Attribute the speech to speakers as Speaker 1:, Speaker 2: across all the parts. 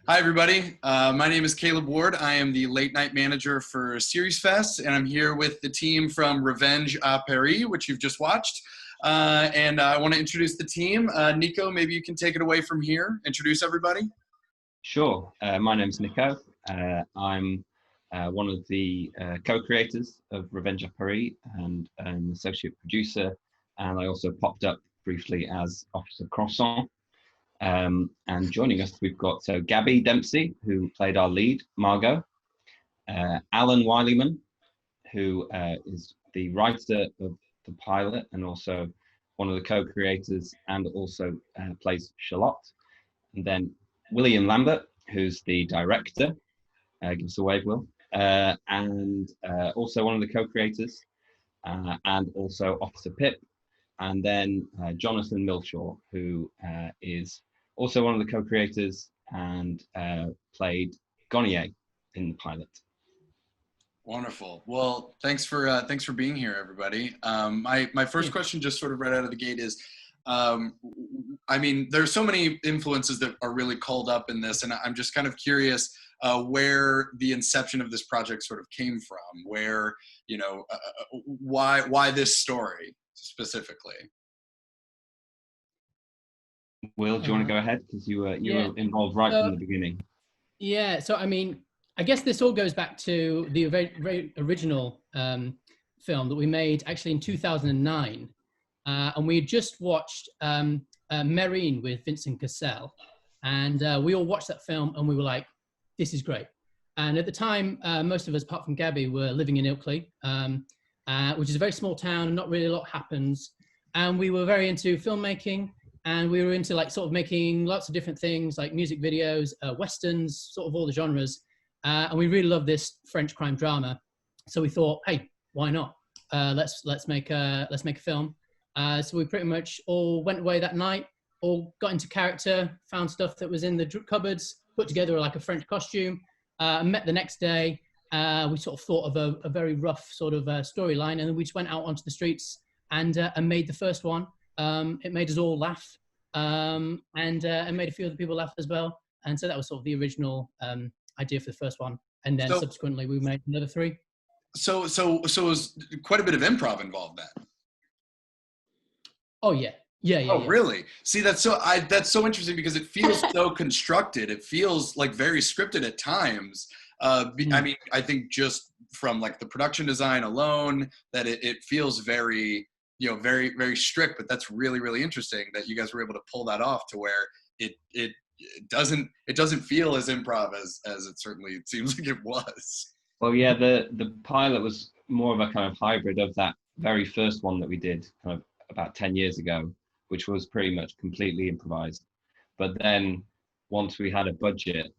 Speaker 1: Hi, everybody. My name is Caleb Ward. I am the late night manager for SeriesFest, and I'm here with the team from Revénge à Paris, which you've just watched. And I want to introduce the team. Nico, maybe you can take it away from here. Introduce everybody.
Speaker 2: Sure. My name's Nico. I'm one of the co-creators of Revénge à Paris and an associate producer. And I also popped up briefly as Officer Croissant. And joining us, we've got Gabby Dempsey, who played our lead, Margot. Alan Wileyman, who is the writer of the pilot and also one of the co-creators and also plays Charlotte. And then William Lambert, who's the director, give us a wave, Will, and also one of the co-creators, and also Officer Pip, and then Jonathan Milshaw, who is also one of the co-creators and played Gonnier in the pilot.
Speaker 1: Wonderful. Well, thanks for being here, everybody. My first question, just sort of right out of the gate, is, I mean, there's so many influences that are really called up in this, and I'm just kind of curious where the inception of this project sort of came from. Where, you know, why this story specifically?
Speaker 2: Will, do you want to go ahead? Because you were involved right from the beginning.
Speaker 3: Yeah, so I mean, I guess this all goes back to the very original film that we made actually in 2009. And we had just watched Marine with Vincent Cassel. And we all watched that film and we were like, this is great. And at the time, most of us, apart from Gabby, were living in Ilkley, which is a very small town and not really a lot happens. And we were very into filmmaking. And we were into like sort of making lots of different things like music videos, westerns, sort of all the genres. And we really loved this French crime drama. So we thought, hey, why not? Let's make a film. So we pretty much all went away that night, all got into character, found stuff that was in the cupboards, put together like a French costume, met the next day. We sort of thought of a very rough sort of storyline, and then we just went out onto the streets and made the first one. It made us all laugh, and made a few other people laugh as well. And so that was sort of the original idea for the first one. And then subsequently we made another three.
Speaker 1: So was quite a bit of improv involved then?
Speaker 3: Oh yeah.
Speaker 1: Oh, really? See, that's so interesting because it feels so constructed. It feels like very scripted at times. I mean, I think just from like the production design alone, that it feels very, you know, very, very strict. But that's really, really interesting that you guys were able to pull that off to where it doesn't feel as improv as it certainly seems like it was.
Speaker 2: Well, yeah, the pilot was more of a kind of hybrid of that very first one that we did kind of about 10 years ago, which was pretty much completely improvised. But then once we had a budget,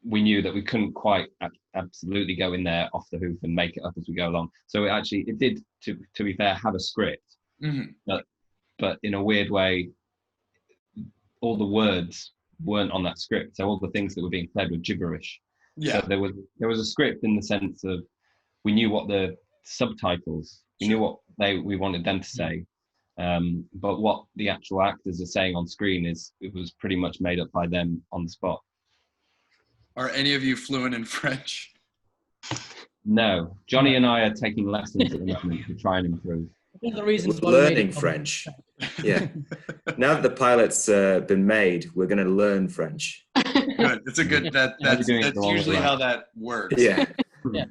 Speaker 2: we knew that we couldn't quite absolutely go in there off the hoof and make it up as we go along. So it did, to be fair, have a script, but in a weird way, all the words weren't on that script. So all the things that were being said were gibberish. Yeah. So there was a script in the sense of we knew what the subtitles, we knew what we wanted them to say. But what the actual actors are saying on screen it was pretty much made up by them on the spot.
Speaker 1: Are any of you fluent in French?
Speaker 2: No. Johnny and I are taking lessons at the moment to try and improve.
Speaker 3: One of the reasons
Speaker 4: we're learning French. Yeah. Now that the pilot's been made, we're going to learn French.
Speaker 1: Good. It's a good. That's usually how that works.
Speaker 4: Yeah.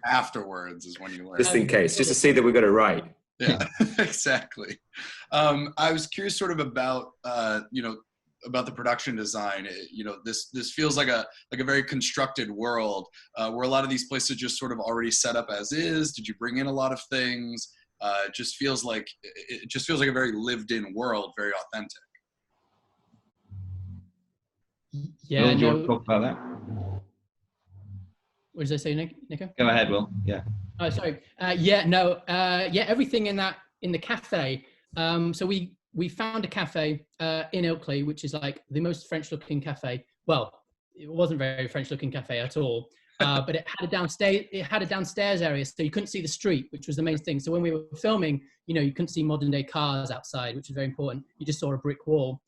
Speaker 1: Afterwards is when you learn.
Speaker 4: Just in case, just to see that we got it right.
Speaker 1: Yeah, exactly. I was curious sort of about, you know, about the production design. You know, this feels like a very constructed world where a lot of these places just sort of already set up as is. Did you bring in a lot of things? It just feels like a very lived in world, very authentic.
Speaker 3: Yeah.
Speaker 2: Will, do you want to talk about that?
Speaker 3: What did I say, Nico?
Speaker 2: Go ahead, Will. Yeah.
Speaker 3: Oh, sorry. Everything in the cafe. So we found a cafe in Ilkley, which is like the most French-looking cafe. Well, it wasn't very French-looking cafe at all, but it had a downstairs area, so you couldn't see the street, which was the main thing. So when we were filming, you know, you couldn't see modern-day cars outside, which is very important. You just saw a brick wall,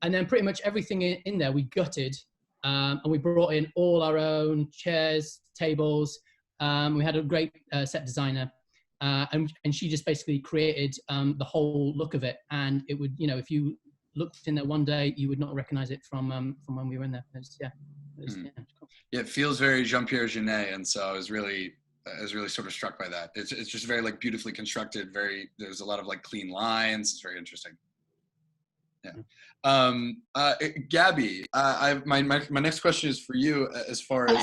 Speaker 3: and then pretty much everything in there we gutted and we brought in all our own chairs, tables. We had a great set designer, and she just basically created the whole look of it. And it would, if you looked in there one day, you would not recognize it from when we were in there. Cool.
Speaker 1: Yeah, it feels very Jean-Pierre Jeunet, and so I was really sort of struck by that. It's just very like beautifully constructed. There's a lot of like clean lines. It's very interesting. Yeah. Gabby, my next question is for you as far as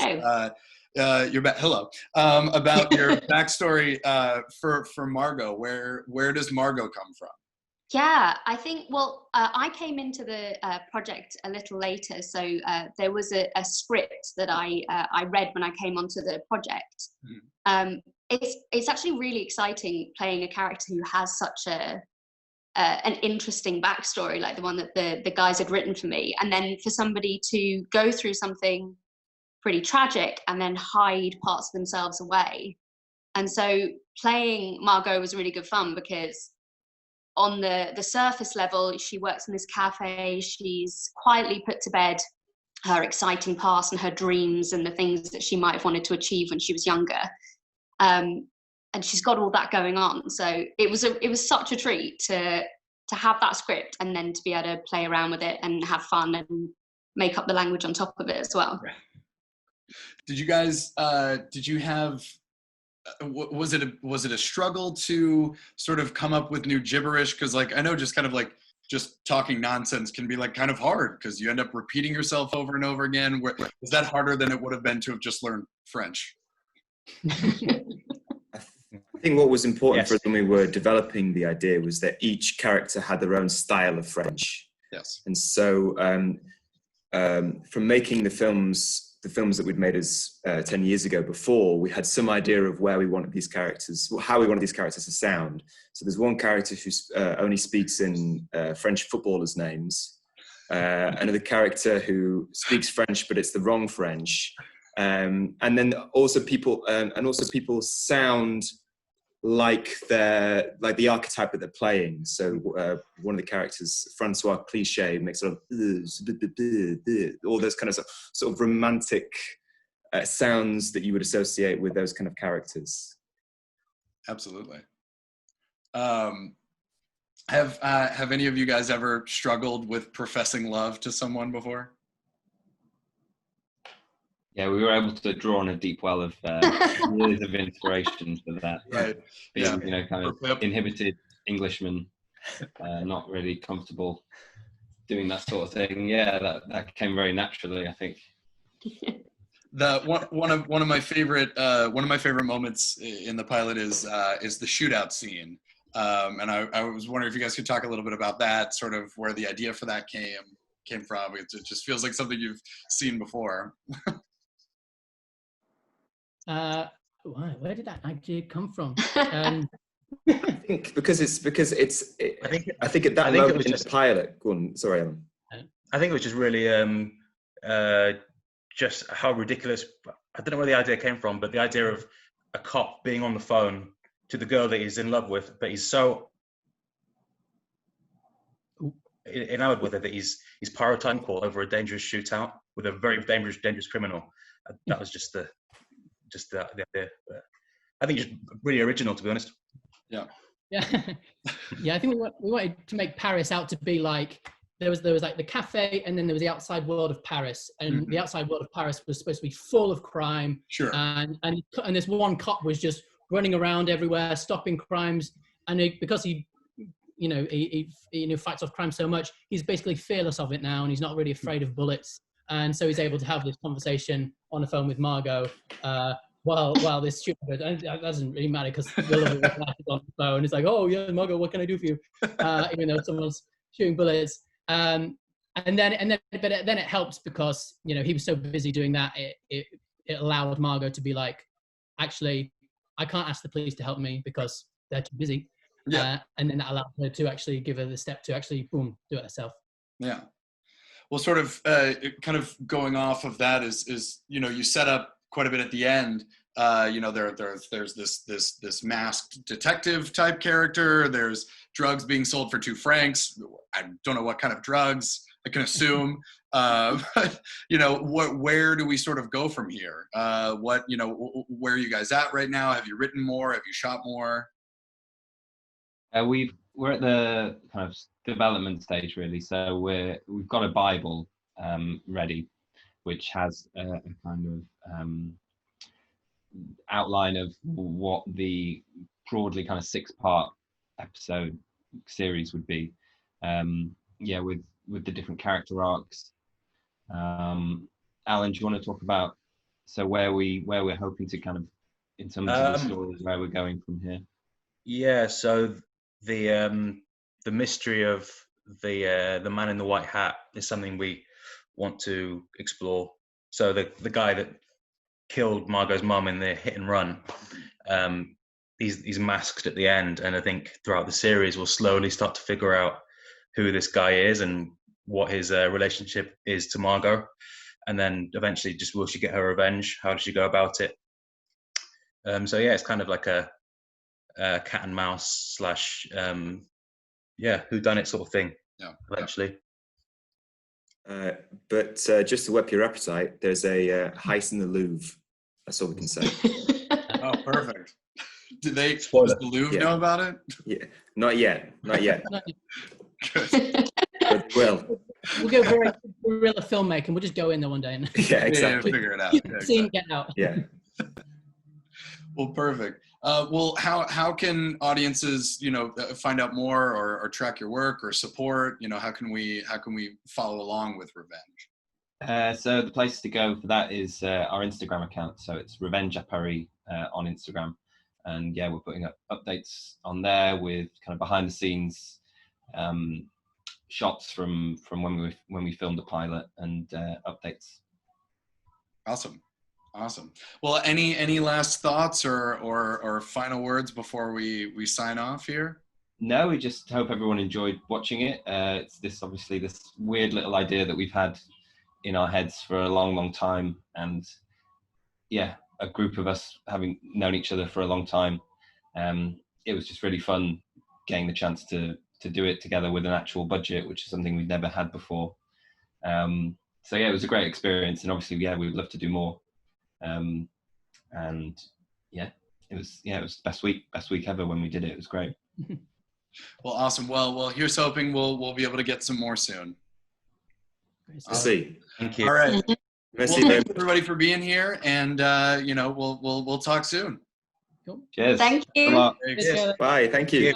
Speaker 1: hello about your backstory for Margot. Where does Margot come from?
Speaker 5: Yeah, I think, I came into the project a little later, so there was a script that I read when I came onto the project. It's actually really exciting playing a character who has such an interesting backstory, like the one that the guys had written for me, and then for somebody to go through something pretty tragic and then hide parts of themselves away. And so playing Margot was really good fun, because on the surface level, she works in this cafe. She's quietly put to bed her exciting past and her dreams and the things that she might have wanted to achieve when she was younger. And she's got all that going on. So it was such a treat to have that script and then to be able to play around with it and have fun and make up the language on top of it as well.
Speaker 1: Did you guys, was it a struggle to sort of come up with new gibberish? Because like, I know just kind of like just talking nonsense can be like kind of hard because you end up repeating yourself over and over again. Was that harder than it would have been to have just learned French?
Speaker 4: I think what was important for us when we were developing the idea was that each character had their own style of French.
Speaker 1: Yes.
Speaker 4: And so from making the films that we'd made as 10 years ago before, we had some idea of where we wanted these characters, how we wanted these characters to sound. So there's one character who only speaks in French footballers' names, another character who speaks French, but it's the wrong French. And then also people sound like the archetype that they're playing. So one of the characters, Francois Cliché, makes sort of all those kind of sort of romantic sounds that you would associate with those kind of characters.
Speaker 1: Absolutely. Have any of you guys ever struggled with professing love to someone before?
Speaker 2: Yeah, we were able to draw on a deep well of years of inspiration for that.
Speaker 1: Right.
Speaker 2: Being, kind of inhibited Englishmen, not really comfortable doing that sort of thing. Yeah, that came very naturally, I think.
Speaker 1: One of my favorite moments in the pilot is the shootout scene, and I was wondering if you guys could talk a little bit about that, sort of where the idea for that came from. It just feels like something you've seen before.
Speaker 3: Where did that idea come from?
Speaker 4: I think because I think at that moment in the pilot. Go on, sorry, Alan.
Speaker 6: I think it was just really just how ridiculous. I don't know where the idea came from, but the idea of a cop being on the phone to the girl that he's in love with, but he's so enamored with her that he's pirate time call over a dangerous shootout with a very dangerous criminal. That was just the idea. But I think just really original, to be honest.
Speaker 1: Yeah.
Speaker 3: I think we wanted to make Paris out to be like there was like the cafe, and then there was the outside world of Paris, and the outside world of Paris was supposed to be full of crime.
Speaker 1: Sure.
Speaker 3: And this one cop was just running around everywhere, stopping crimes, and because he fights off crime so much, he's basically fearless of it now, and he's not really afraid of bullets. And so he's able to have this conversation on the phone with Margot while this shooting goes. And that doesn't really matter because Willow was on the phone. It's like, oh yeah, Margot, what can I do for you? Even though someone's shooting bullets. But then it helps because he was so busy doing that. It allowed Margot to be like, actually, I can't ask the police to help me because they're too busy. Yeah. And then that allowed her to actually give her the step to actually do it herself.
Speaker 1: Yeah. Well, sort of kind of going off of that is you set up quite a bit at the end. There's this masked detective type character. There's drugs being sold for 2 francs. I don't know what kind of drugs. I can assume. You know, where do we sort of go from here? What, you know, where are you guys at right now? Have you written more? Have you shot more?
Speaker 2: We're at the kind of development stage, really. So we've got a Bible ready, which has a kind of outline of what the broadly kind of 6-part episode series would be. Yeah, with the different character arcs. Alan, do you want to talk about where we're hoping to kind of, in terms of the stories, where we're going from here?
Speaker 6: Yeah, so the mystery of the man in the white hat is something we want to explore. So the guy that killed Margot's mum in the hit and run, he's masked at the end, and I think throughout the series we'll slowly start to figure out who this guy is and what his relationship is to Margot, and then eventually just will she get her revenge? How does she go about it? So yeah, it's kind of like a cat and mouse slash whodunit sort of thing.
Speaker 1: Yeah,
Speaker 6: eventually.
Speaker 4: But just to whet your appetite, there's a heist in the Louvre. That's all we can say.
Speaker 1: Oh, perfect. Does
Speaker 6: Spoiler.
Speaker 1: the Louvre know about it?
Speaker 4: Yeah, not yet.
Speaker 1: Good.
Speaker 4: But well,
Speaker 3: We'll go very guerrilla filmmaking. We'll just go in there one day and
Speaker 4: yeah, exactly.
Speaker 1: Figure it out.
Speaker 3: scene, get out.
Speaker 4: Yeah.
Speaker 1: Well, perfect. Well, how can audiences, you know, find out more or track your work or support? You know, how can we follow along with Revénge?
Speaker 2: So the place to go for that is our Instagram account. So it's Revénge à Paris on Instagram, and yeah, we're putting up updates on there with kind of behind the scenes shots from when we filmed the pilot and updates.
Speaker 1: Awesome. Well, any last thoughts or final words before we sign off here?
Speaker 2: No, we just hope everyone enjoyed watching it. It's this weird little idea that we've had in our heads for a long time, and yeah, a group of us having known each other for a long time. It was just really fun getting the chance to do it together with an actual budget, which is something we've never had before. So yeah, it was a great experience, and obviously, yeah, we would love to do more. And yeah, it was best week ever when we did it. It was great.
Speaker 1: Well, awesome. Well, here's hoping we'll be able to get some more soon.
Speaker 4: See.
Speaker 6: Thank you.
Speaker 1: All right.
Speaker 4: Merci
Speaker 1: Well,
Speaker 4: very
Speaker 1: thanks everybody for being here, and you know, we'll talk soon.
Speaker 3: Cool.
Speaker 2: Cheers.
Speaker 5: Thank you.
Speaker 2: Come on.
Speaker 1: Thanks.
Speaker 3: Take care.
Speaker 4: Bye. Thank you.
Speaker 6: Yeah.